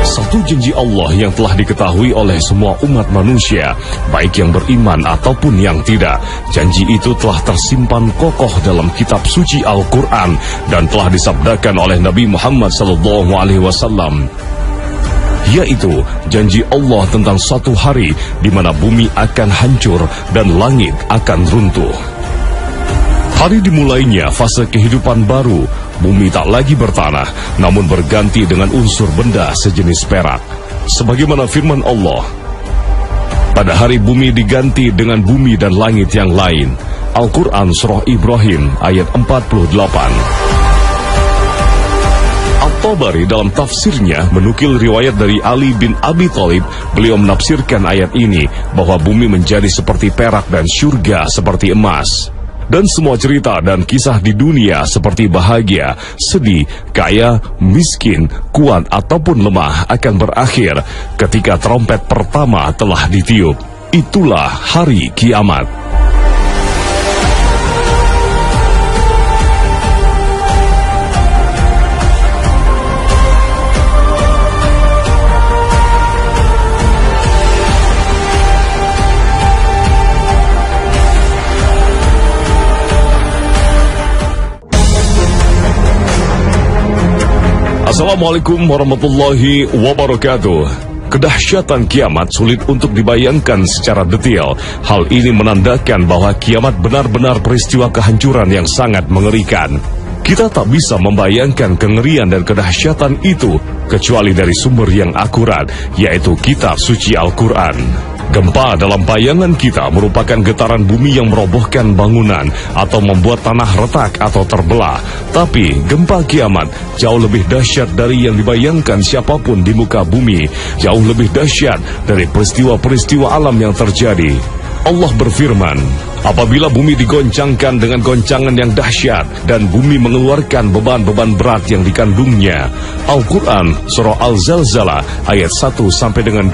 Satu janji Allah yang telah diketahui oleh semua umat manusia, baik yang beriman ataupun yang tidak. Janji itu telah tersimpan kokoh dalam kitab suci Al-Quran dan telah disabdakan oleh Nabi Muhammad SAW, yaitu janji Allah tentang suatu hari di mana bumi akan hancur dan langit akan runtuh. Hari dimulainya fase kehidupan baru. Bumi tak lagi bertanah, namun berganti dengan unsur benda sejenis perak. Sebagaimana firman Allah, pada hari bumi diganti dengan bumi dan langit yang lain. Al-Quran Surah Ibrahim ayat 48. At-Tabari dalam tafsirnya menukil riwayat dari Ali bin Abi Thalib. Beliau menafsirkan ayat ini bahwa bumi menjadi seperti perak dan surga seperti emas. Dan semua cerita dan kisah di dunia seperti bahagia, sedih, kaya, miskin, kuat ataupun lemah akan berakhir ketika trompet pertama telah ditiup. Itulah hari kiamat. Assalamualaikum warahmatullahi wabarakatuh. Kedahsyatan kiamat sulit untuk dibayangkan secara detail. Hal ini menandakan bahwa kiamat benar-benar peristiwa kehancuran yang sangat mengerikan. Kita tak bisa membayangkan kengerian dan kedahsyatan itu kecuali dari sumber yang akurat, yaitu kitab suci Al-Quran. Gempa dalam bayangan kita merupakan getaran bumi yang merobohkan bangunan atau membuat tanah retak atau terbelah. Tapi gempa kiamat jauh lebih dahsyat dari yang dibayangkan siapapun di muka bumi. Jauh lebih dahsyat dari peristiwa-peristiwa alam yang terjadi. Allah berfirman, apabila bumi digoncangkan dengan goncangan yang dahsyat dan bumi mengeluarkan beban-beban berat yang dikandungnya. Al-Quran Surah Al-Zalzalah ayat 1-2.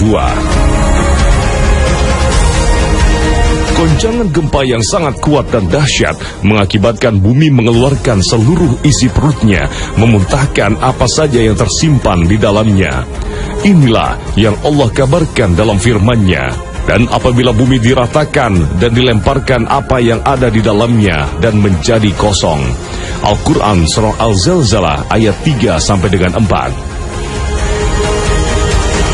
Goncangan gempa yang sangat kuat dan dahsyat mengakibatkan bumi mengeluarkan seluruh isi perutnya, memuntahkan apa saja yang tersimpan di dalamnya. Inilah yang Allah kabarkan dalam firman-Nya. Dan apabila bumi diratakan dan dilemparkan apa yang ada di dalamnya dan menjadi kosong. Al-Quran Surah Al-Zalzalah ayat 3-4.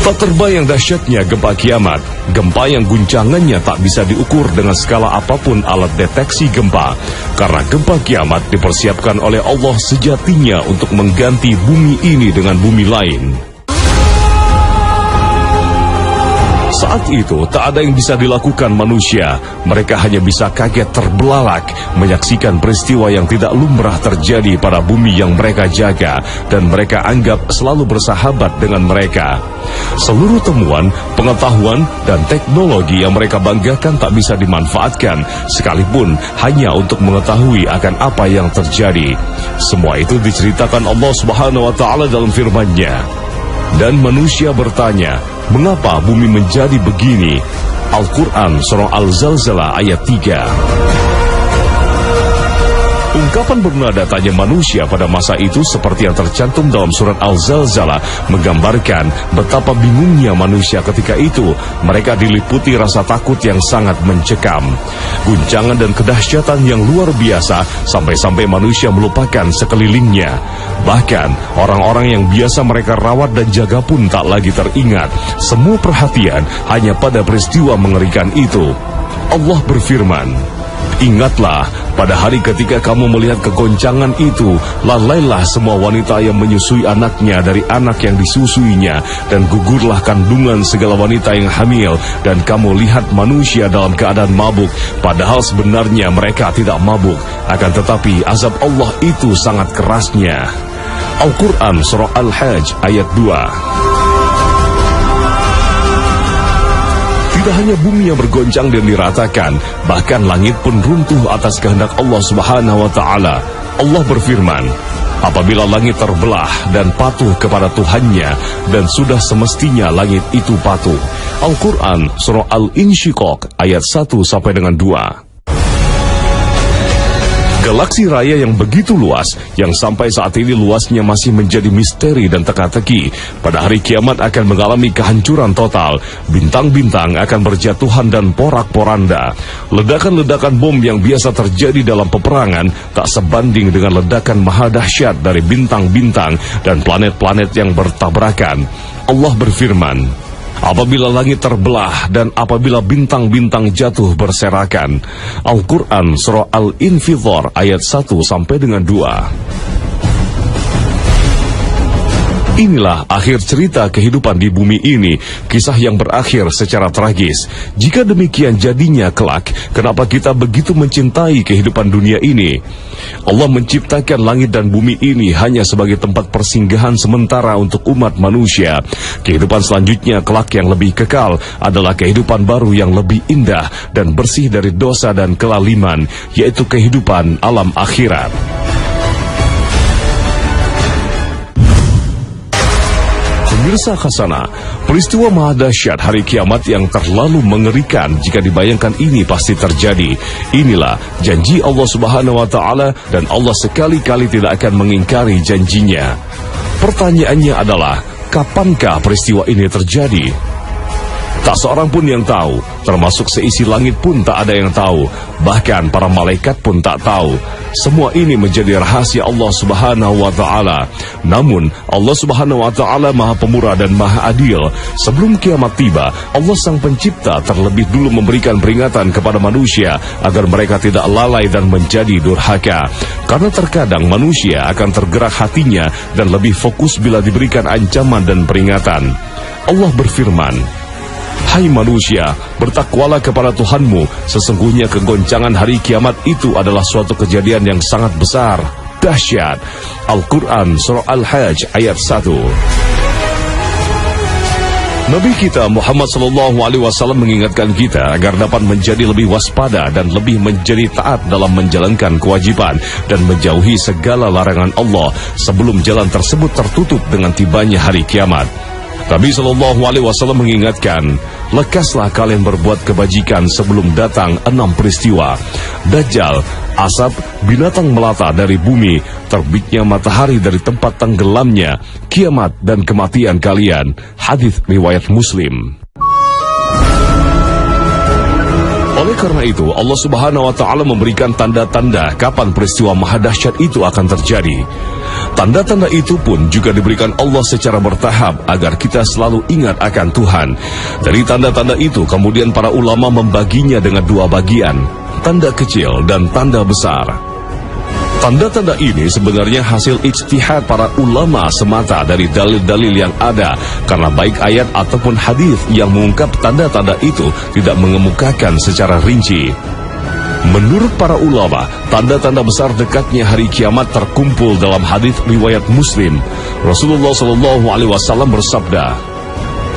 Tak terbayang dahsyatnya gempa kiamat, gempa yang guncangannya tak bisa diukur dengan skala apapun alat deteksi gempa, karena gempa kiamat dipersiapkan oleh Allah sejatinya untuk mengganti bumi ini dengan bumi lain. Saat itu tak ada yang bisa dilakukan manusia. Mereka hanya bisa kaget terbelalak menyaksikan peristiwa yang tidak lumrah terjadi pada bumi yang mereka jaga dan mereka anggap selalu bersahabat dengan mereka. Seluruh temuan, pengetahuan, dan teknologi yang mereka banggakan tak bisa dimanfaatkan sekalipun hanya untuk mengetahui akan apa yang terjadi. Semua itu diceritakan Allah Subhanahu wa Ta'ala dalam firman-Nya. Dan manusia bertanya, mengapa bumi menjadi begini? Al-Quran Surah Al-Zalzalah ayat 3. Ungkapan bernada tanya manusia pada masa itu seperti yang tercantum dalam surat Al-Zalzalah menggambarkan betapa bingungnya manusia ketika itu. Mereka diliputi rasa takut yang sangat mencekam. Guncangan dan kedahsyatan yang luar biasa sampai-sampai manusia melupakan sekelilingnya. Bahkan orang-orang yang biasa mereka rawat dan jaga pun tak lagi teringat. Semua perhatian hanya pada peristiwa mengerikan itu. Allah berfirman, ingatlah pada hari ketika kamu melihat kegoncangan itu, lalailah semua wanita yang menyusui anaknya dari anak yang disusuinya, dan gugurlah kandungan segala wanita yang hamil, dan kamu lihat manusia dalam keadaan mabuk, padahal sebenarnya mereka tidak mabuk, akan tetapi azab Allah itu sangat kerasnya. Al-Quran Surah Al-Hajj ayat 2. Tidak hanya bumi yang bergoncang dan diratakan, bahkan langit pun runtuh atas kehendak Allah Subhanahu wa Ta'ala. Allah berfirman, apabila langit terbelah dan patuh kepada Tuhannya, dan sudah semestinya langit itu patuh. Al-Quran Surah Al-Insyiqaq ayat 1-2. Galaksi raya yang begitu luas, yang sampai saat ini luasnya masih menjadi misteri dan teka-teki, pada hari kiamat akan mengalami kehancuran total. Bintang-bintang akan berjatuhan dan porak-poranda. Ledakan-ledakan bom yang biasa terjadi dalam peperangan tak sebanding dengan ledakan maha dahsyat dari bintang-bintang dan planet-planet yang bertabrakan. Allah berfirman, apabila langit terbelah dan apabila bintang-bintang jatuh berserakan. Al-Quran Surah Al-Infidhar ayat 1 sampai dengan 2. Inilah akhir cerita kehidupan di bumi ini, kisah yang berakhir secara tragis. Jika demikian jadinya kelak, kenapa kita begitu mencintai kehidupan dunia ini? Allah menciptakan langit dan bumi ini hanya sebagai tempat persinggahan sementara untuk umat manusia. Kehidupan selanjutnya kelak yang lebih kekal adalah kehidupan baru yang lebih indah dan bersih dari dosa dan kelaliman, yaitu kehidupan alam akhirat. Pemirsa Khazanah, peristiwa maha dahsyat hari kiamat yang terlalu mengerikan jika dibayangkan ini pasti terjadi. Inilah janji Allah Subhanahu wa Ta'ala, dan Allah sekali-kali tidak akan mengingkari janjinya. Pertanyaannya adalah, kapankah peristiwa ini terjadi? Tak seorang pun yang tahu, termasuk seisi langit pun tak ada yang tahu, bahkan para malaikat pun tak tahu. Semua ini menjadi rahasia Allah Subhanahu wa Ta'ala. Namun Allah Subhanahu wa Ta'ala Maha Pemurah dan Maha Adil. Sebelum kiamat tiba, Allah Sang Pencipta terlebih dulu memberikan peringatan kepada manusia agar mereka tidak lalai dan menjadi durhaka. Karena terkadang manusia akan tergerak hatinya dan lebih fokus bila diberikan ancaman dan peringatan. Allah berfirman, hai manusia, bertakwalah kepada Tuhanmu. Sesungguhnya kegoncangan hari kiamat itu adalah suatu kejadian yang sangat besar, dahsyat. Al-Quran Surah Al-Hajj ayat 1. Nabi kita Muhammad SAW mengingatkan kita agar dapat menjadi lebih waspada dan lebih menjadi taat dalam menjalankan kewajiban dan menjauhi segala larangan Allah sebelum jalan tersebut tertutup dengan tibanya hari kiamat. Nabi SAW mengingatkan, lekaslah kalian berbuat kebajikan sebelum datang 6 peristiwa: Dajjal, asap, binatang melata dari bumi, terbitnya matahari dari tempat tenggelamnya, kiamat dan kematian kalian. Hadis riwayat Muslim. Oleh karena itu, Allah Subhanahu wa Ta'ala memberikan tanda-tanda kapan peristiwa maha dahsyat itu akan terjadi. Tanda-tanda itu pun juga diberikan Allah secara bertahap agar kita selalu ingat akan Tuhan. Dari tanda-tanda itu kemudian para ulama membaginya dengan 2 bagian, tanda kecil dan tanda besar. Tanda-tanda ini sebenarnya hasil ijtihad para ulama semata dari dalil-dalil yang ada, karena baik ayat ataupun hadis yang mengungkap tanda-tanda itu tidak mengemukakan secara rinci. Menurut para ulama, tanda-tanda besar dekatnya hari kiamat terkumpul dalam hadis riwayat Muslim. Rasulullah SAW bersabda,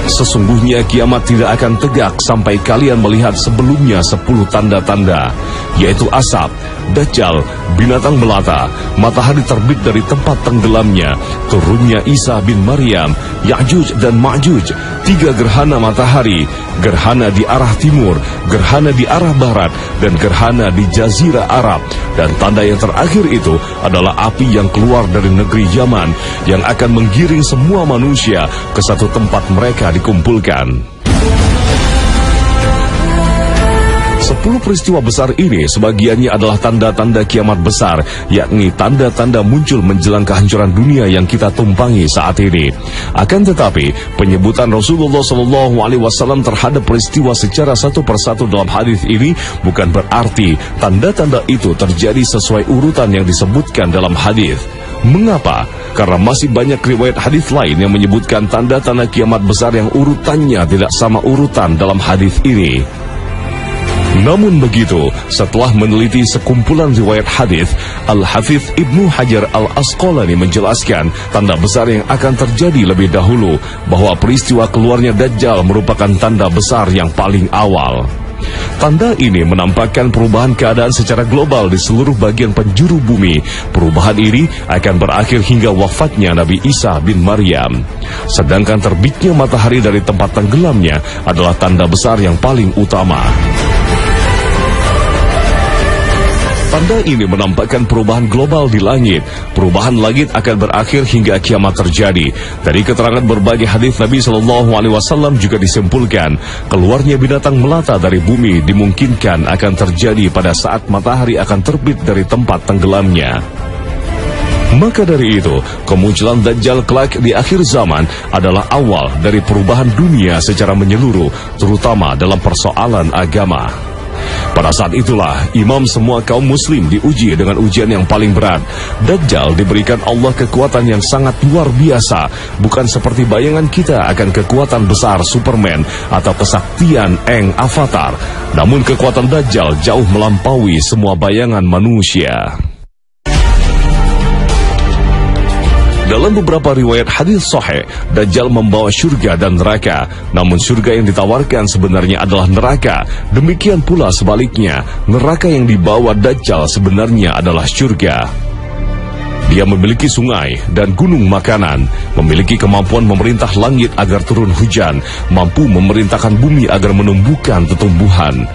sesungguhnya kiamat tidak akan tegak sampai kalian melihat sebelumnya 10 tanda-tanda, yaitu asap, Dajjal, binatang melata, matahari terbit dari tempat tenggelamnya, turunnya Isa bin Maryam, Ya'juj dan Ma'juj, 3 gerhana matahari, gerhana di arah timur, gerhana di arah barat, dan gerhana di Jazirah Arab. Dan tanda yang terakhir itu adalah api yang keluar dari negeri Yaman, yang akan menggiring semua manusia ke satu tempat mereka dikumpulkan. 10 peristiwa besar ini sebagiannya adalah tanda-tanda kiamat besar, yakni tanda-tanda muncul menjelang kehancuran dunia yang kita tumpangi saat ini. Akan tetapi, penyebutan Rasulullah SAW terhadap peristiwa secara satu persatu dalam hadis ini bukan berarti tanda-tanda itu terjadi sesuai urutan yang disebutkan dalam hadis. Mengapa? Karena masih banyak riwayat hadis lain yang menyebutkan tanda-tanda kiamat besar yang urutannya tidak sama urutan dalam hadis ini. Namun begitu, setelah meneliti sekumpulan riwayat hadis, Al-Hafidz Ibnu Hajar Al-Asqalani menjelaskan tanda besar yang akan terjadi lebih dahulu, bahwa peristiwa keluarnya Dajjal merupakan tanda besar yang paling awal. Tanda ini menampakkan perubahan keadaan secara global di seluruh bagian penjuru bumi. Perubahan ini akan berakhir hingga wafatnya Nabi Isa bin Maryam. Sedangkan terbitnya matahari dari tempat tenggelamnya adalah tanda besar yang paling utama. Tanda ini menampakkan perubahan global di langit. Perubahan langit akan berakhir hingga kiamat terjadi. Dari keterangan berbagai hadis Nabi SAW juga disimpulkan, keluarnya binatang melata dari bumi dimungkinkan akan terjadi pada saat matahari akan terbit dari tempat tenggelamnya. Maka dari itu, kemunculan Dajjal kelak di akhir zaman adalah awal dari perubahan dunia secara menyeluruh, terutama dalam persoalan agama. Pada saat itulah imam semua kaum muslim diuji dengan ujian yang paling berat. Dajjal diberikan Allah kekuatan yang sangat luar biasa, bukan seperti bayangan kita akan kekuatan besar Superman atau kesaktian Aang Avatar. Namun kekuatan Dajjal jauh melampaui semua bayangan manusia. Dalam beberapa riwayat hadis sahih, Dajjal membawa surga dan neraka. Namun surga yang ditawarkan sebenarnya adalah neraka. Demikian pula sebaliknya, neraka yang dibawa Dajjal sebenarnya adalah surga. Dia memiliki sungai dan gunung makanan, memiliki kemampuan memerintah langit agar turun hujan, mampu memerintahkan bumi agar menumbuhkan tumbuhan.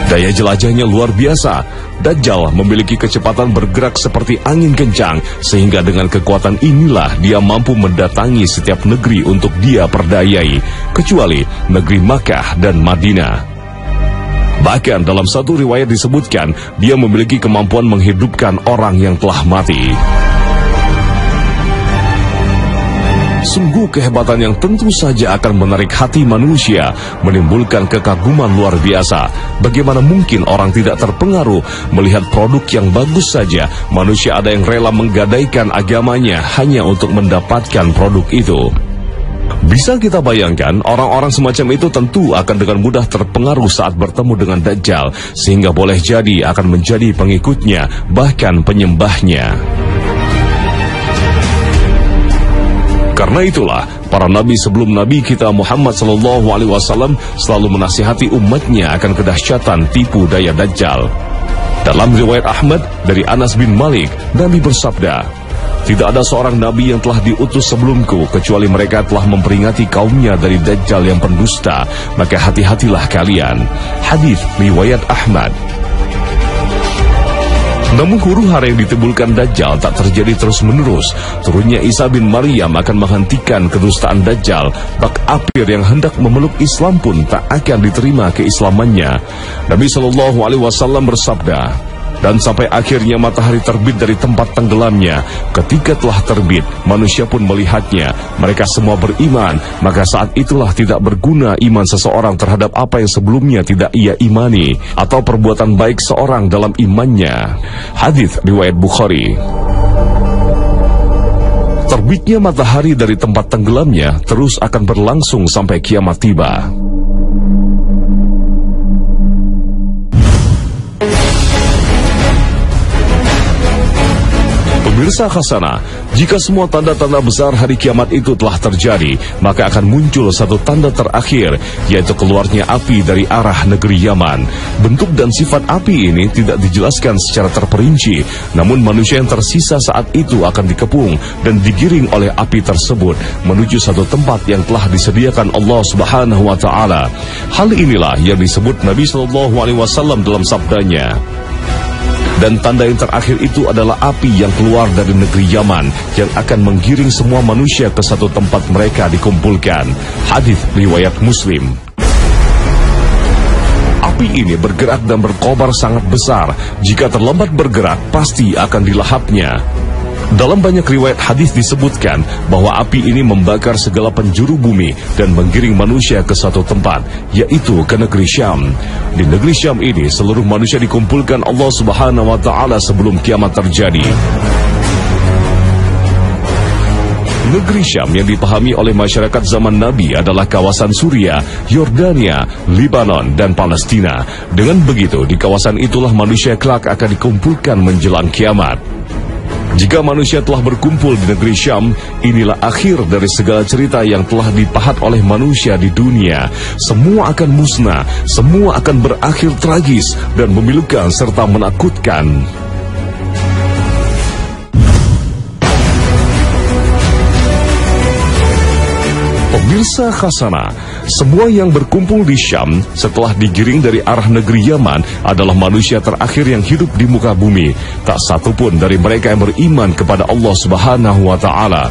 Daya jelajahnya luar biasa. Dajjal memiliki kecepatan bergerak seperti angin kencang, sehingga dengan kekuatan inilah dia mampu mendatangi setiap negeri untuk dia perdayai, kecuali negeri Makkah dan Madinah. Bahkan dalam satu riwayat disebutkan, dia memiliki kemampuan menghidupkan orang yang telah mati. Sungguh kehebatan yang tentu saja akan menarik hati manusia, menimbulkan kekaguman luar biasa. Bagaimana mungkin orang tidak terpengaruh melihat produk yang bagus saja? Manusia ada yang rela menggadaikan agamanya hanya untuk mendapatkan produk itu. Bisa kita bayangkan, orang-orang semacam itu tentu akan dengan mudah terpengaruh saat bertemu dengan Dajjal, sehingga boleh jadi akan menjadi pengikutnya, bahkan penyembahnya. Karena itulah, para nabi sebelum Nabi kita Muhammad SAW selalu menasihati umatnya akan kedahsyatan tipu daya Dajjal. Dalam riwayat Ahmad dari Anas bin Malik, Nabi bersabda, "Tidak ada seorang nabi yang telah diutus sebelumku, kecuali mereka telah memperingati kaumnya dari Dajjal yang pendusta, maka hati-hatilah kalian." Hadis riwayat Ahmad. Namun huru-hara yang ditimbulkan Dajjal tak terjadi terus-menerus. Turunnya Isa bin Maryam akan menghentikan kedustaan Dajjal. Bak apir yang hendak memeluk Islam pun tak akan diterima keislamannya. Nabi SAW bersabda, "Dan sampai akhirnya matahari terbit dari tempat tenggelamnya. Ketika telah terbit, manusia pun melihatnya. Mereka semua beriman. Maka saat itulah tidak berguna iman seseorang terhadap apa yang sebelumnya tidak ia imani, atau perbuatan baik seorang dalam imannya." Hadis riwayat Bukhari. Terbitnya matahari dari tempat tenggelamnya terus akan berlangsung sampai kiamat tiba. Pemirsa Khasana, jika semua tanda-tanda besar hari kiamat itu telah terjadi, maka akan muncul satu tanda terakhir, yaitu keluarnya api dari arah negeri Yaman. Bentuk dan sifat api ini tidak dijelaskan secara terperinci, namun manusia yang tersisa saat itu akan dikepung dan digiring oleh api tersebut menuju satu tempat yang telah disediakan Allah Subhanahu wa Ta'ala. Hal inilah yang disebut Nabi SAW dalam sabdanya. Dan tanda yang terakhir itu adalah api yang keluar dari negeri Yaman, yang akan menggiring semua manusia ke satu tempat mereka dikumpulkan. Hadis riwayat Muslim. Api ini bergerak dan berkobar sangat besar. Jika terlambat bergerak, pasti akan dilahapnya. Dalam banyak riwayat hadis disebutkan bahwa api ini membakar segala penjuru bumi dan menggiring manusia ke suatu tempat, yaitu ke negeri Syam. Di negeri Syam ini seluruh manusia dikumpulkan Allah Subhanahu wa Ta'ala sebelum kiamat terjadi. Negeri Syam yang dipahami oleh masyarakat zaman Nabi adalah kawasan Suriah, Yordania, Libanon, dan Palestina. Dengan begitu, di kawasan itulah manusia kelak akan dikumpulkan menjelang kiamat. Jika manusia telah berkumpul di negeri Syam, inilah akhir dari segala cerita yang telah dipahat oleh manusia di dunia. Semua akan musnah, semua akan berakhir tragis dan memilukan serta menakutkan. Mirsa Khasana, semua yang berkumpul di Syam setelah digiring dari arah negeri Yaman adalah manusia terakhir yang hidup di muka bumi. Tak satu pun dari mereka yang beriman kepada Allah Subhanahu wa Ta'ala.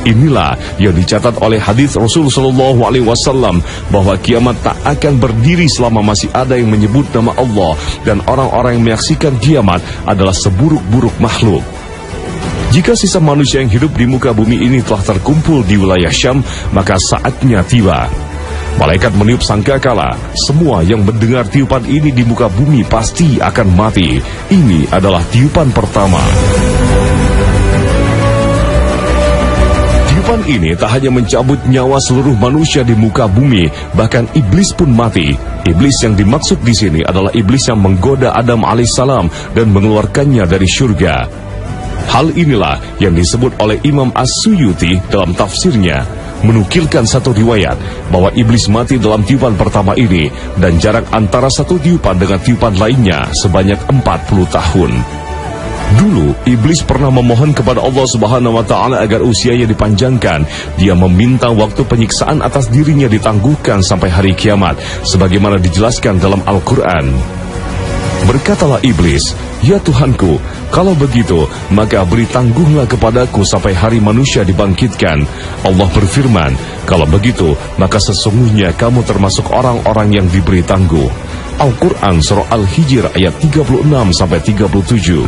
Inilah yang dicatat oleh hadis Rasul sallallahu alaihi wasallam bahwa kiamat tak akan berdiri selama masih ada yang menyebut nama Allah, dan orang-orang yang menyaksikan kiamat adalah seburuk-buruk makhluk. Jika sisa manusia yang hidup di muka bumi ini telah terkumpul di wilayah Syam, maka saatnya tiba. Malaikat meniup sangkakala, semua yang mendengar tiupan ini di muka bumi pasti akan mati. Ini adalah tiupan pertama. Tiupan ini tak hanya mencabut nyawa seluruh manusia di muka bumi, bahkan iblis pun mati. Iblis yang dimaksud di sini adalah iblis yang menggoda Adam alaihissalam dan mengeluarkannya dari surga. Hal inilah yang disebut oleh Imam As-Suyuti dalam tafsirnya, menukilkan satu riwayat bahwa iblis mati dalam tiupan pertama ini, dan jarak antara satu tiupan dengan tiupan lainnya sebanyak 40 tahun. Dulu, iblis pernah memohon kepada Allah Subhanahu wa Ta'ala agar usianya dipanjangkan. Dia meminta waktu penyiksaan atas dirinya ditangguhkan sampai hari kiamat, sebagaimana dijelaskan dalam Al-Quran. Berkatalah iblis, "Ya Tuhanku, kalau begitu, maka beri tangguhlah kepadaku sampai hari manusia dibangkitkan." Allah berfirman, "Kalau begitu, maka sesungguhnya kamu termasuk orang-orang yang diberi tangguh." Al-Quran Surah Al-Hijr ayat 36-37.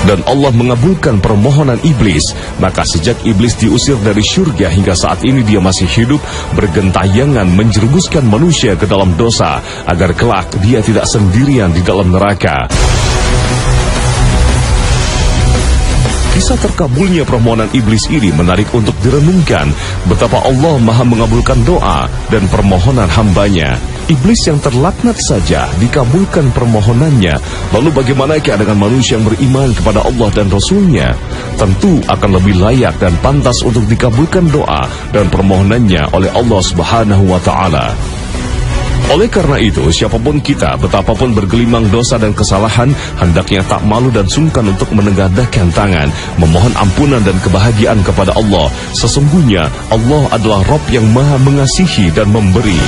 Dan Allah mengabulkan permohonan iblis. Maka sejak iblis diusir dari surga hingga saat ini dia masih hidup, bergentayangan menjerumuskan manusia ke dalam dosa, agar kelak dia tidak sendirian di dalam neraka. Kisah terkabulnya permohonan iblis ini menarik untuk direnungkan, betapa Allah Maha mengabulkan doa dan permohonan hambanya. Iblis yang terlaknat saja dikabulkan permohonannya, lalu bagaimanakah dengan manusia yang beriman kepada Allah dan Rasulnya? Tentu akan lebih layak dan pantas untuk dikabulkan doa dan permohonannya oleh Allah Subhanahu wa Ta'ala. Oleh karena itu, siapapun kita, betapapun bergelimang dosa dan kesalahan, hendaknya tak malu dan sungkan untuk menengadahkan tangan, memohon ampunan dan kebahagiaan kepada Allah. Sesungguhnya Allah adalah Rabb yang Maha mengasihi dan memberi.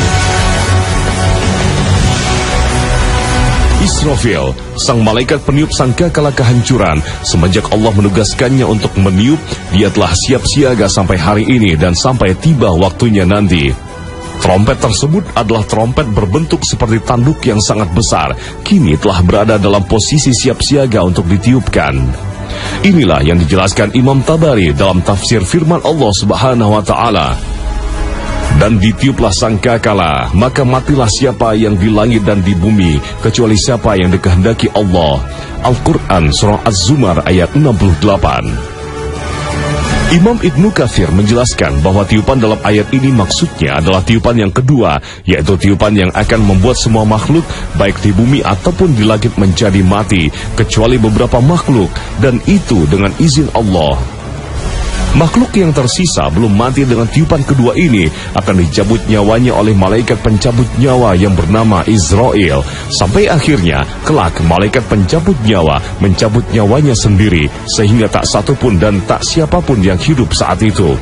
Israfil, sang malaikat peniup sangkakala kehancuran. Semenjak Allah menugaskannya untuk meniup, dia telah siap siaga sampai hari ini dan sampai tiba waktunya nanti. Trompet tersebut adalah trompet berbentuk seperti tanduk yang sangat besar. Kini telah berada dalam posisi siap siaga untuk ditiupkan. Inilah yang dijelaskan Imam Tabari dalam tafsir firman Allah Subhanahu wa Ta'ala. Dan ditiuplah sangkakala, maka matilah siapa yang di langit dan di bumi, kecuali siapa yang dikehendaki Allah. Al-Quran Surah Az-Zumar ayat 68. Imam Ibnu Katsir menjelaskan bahwa tiupan dalam ayat ini maksudnya adalah tiupan yang kedua, yaitu tiupan yang akan membuat semua makhluk, baik di bumi ataupun di langit menjadi mati, kecuali beberapa makhluk, dan itu dengan izin Allah. Makhluk yang tersisa belum mati dengan tiupan kedua ini akan dicabut nyawanya oleh malaikat pencabut nyawa yang bernama Israel. Sampai akhirnya, kelak malaikat pencabut nyawa mencabut nyawanya sendiri, sehingga tak satu pun dan tak siapapun yang hidup saat itu.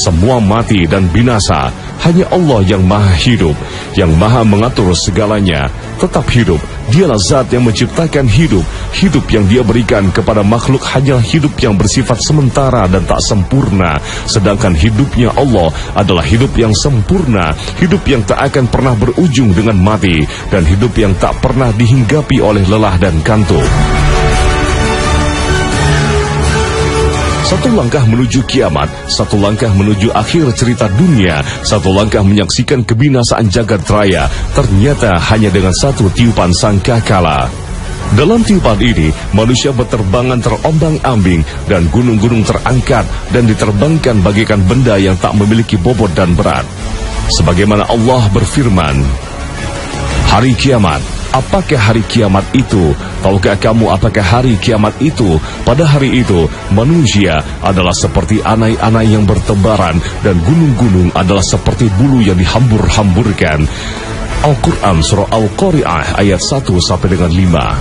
Semua mati dan binasa. Hanya Allah yang Maha hidup, yang Maha mengatur segalanya, tetap hidup. Dialah zat yang menciptakan hidup. Hidup yang Dia berikan kepada makhluk hanyalah hidup yang bersifat sementara dan tak sempurna. Sedangkan hidupnya Allah adalah hidup yang sempurna, hidup yang tak akan pernah berujung dengan mati, dan hidup yang tak pernah dihinggapi oleh lelah dan kantuk. Satu langkah menuju kiamat, satu langkah menuju akhir cerita dunia, satu langkah menyaksikan kebinasaan jagat raya, ternyata hanya dengan satu tiupan sangkakala. Dalam tiupan ini, manusia berterbangan terombang-ambing dan gunung-gunung terangkat dan diterbangkan bagaikan benda yang tak memiliki bobot dan berat. Sebagaimana Allah berfirman, "Hari kiamat. Apakah hari kiamat itu? Tahukah kamu apakah hari kiamat itu? Pada hari itu, manusia adalah seperti anai-anai yang bertebaran, dan gunung-gunung adalah seperti bulu yang dihambur-hamburkan." Al-Quran Surah Al-Qari'ah ayat 1-5.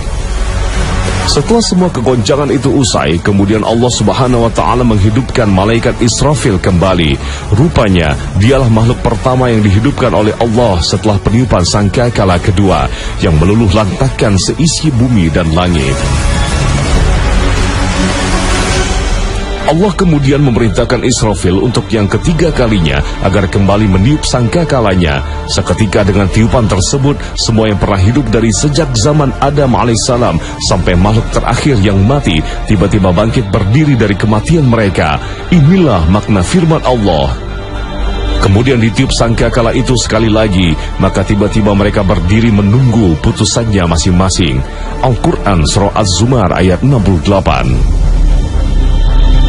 Setelah semua kegoncangan itu usai, kemudian Allah Subhanahu wa Ta'ala menghidupkan malaikat Israfil kembali. Rupanya, dialah makhluk pertama yang dihidupkan oleh Allah setelah peniupan sangkakala kedua, yang meluluh lantakkan seisi bumi dan langit. Allah kemudian memerintahkan Israfil untuk yang ketiga kalinya agar kembali meniup sangkakalanya. Seketika dengan tiupan tersebut, semua yang pernah hidup dari sejak zaman Adam alaihissalam sampai makhluk terakhir yang mati tiba-tiba bangkit berdiri dari kematian mereka. Inilah makna firman Allah. Kemudian ditiup sangkakala itu sekali lagi, maka tiba-tiba mereka berdiri menunggu putusannya masing-masing. Al-Quran Surah Az-Zumar ayat 68.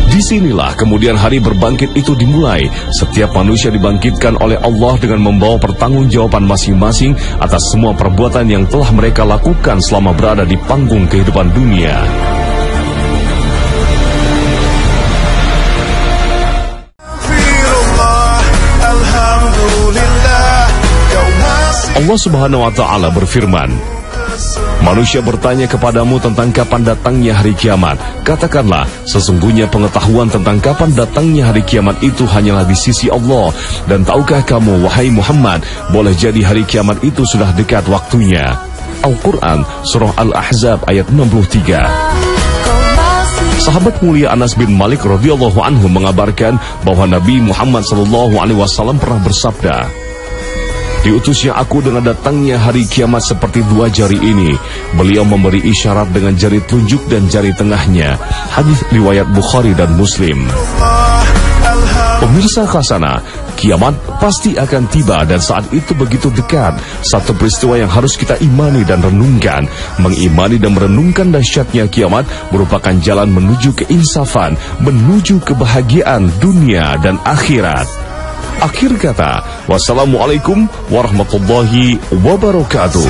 Disinilah kemudian hari berbangkit itu dimulai. Setiap manusia dibangkitkan oleh Allah dengan membawa pertanggungjawaban masing-masing atas semua perbuatan yang telah mereka lakukan selama berada di panggung kehidupan dunia. Allah Subhanahu wa Ta'ala berfirman, manusia bertanya kepadamu tentang kapan datangnya hari kiamat. Katakanlah, sesungguhnya pengetahuan tentang kapan datangnya hari kiamat itu hanyalah di sisi Allah. Dan tahukah kamu, wahai Muhammad, boleh jadi hari kiamat itu sudah dekat waktunya. Al-Quran Surah Al-Ahzab ayat 63. Sahabat mulia Anas bin Malik radhiyallahu anhu mengabarkan bahwa Nabi Muhammad SAW pernah bersabda, diutusnya aku dengan datangnya hari kiamat seperti dua jari ini. Beliau memberi isyarat dengan jari telunjuk dan jari tengahnya. Hadis riwayat Bukhari dan Muslim. Pemirsa khasana, kiamat pasti akan tiba dan saat itu begitu dekat. Satu peristiwa yang harus kita imani dan renungkan. Mengimani dan merenungkan dahsyatnya kiamat merupakan jalan menuju keinsafan, menuju kebahagiaan dunia dan akhirat. Akhir kata, wassalamualaikum warahmatullahi wabarakatuh.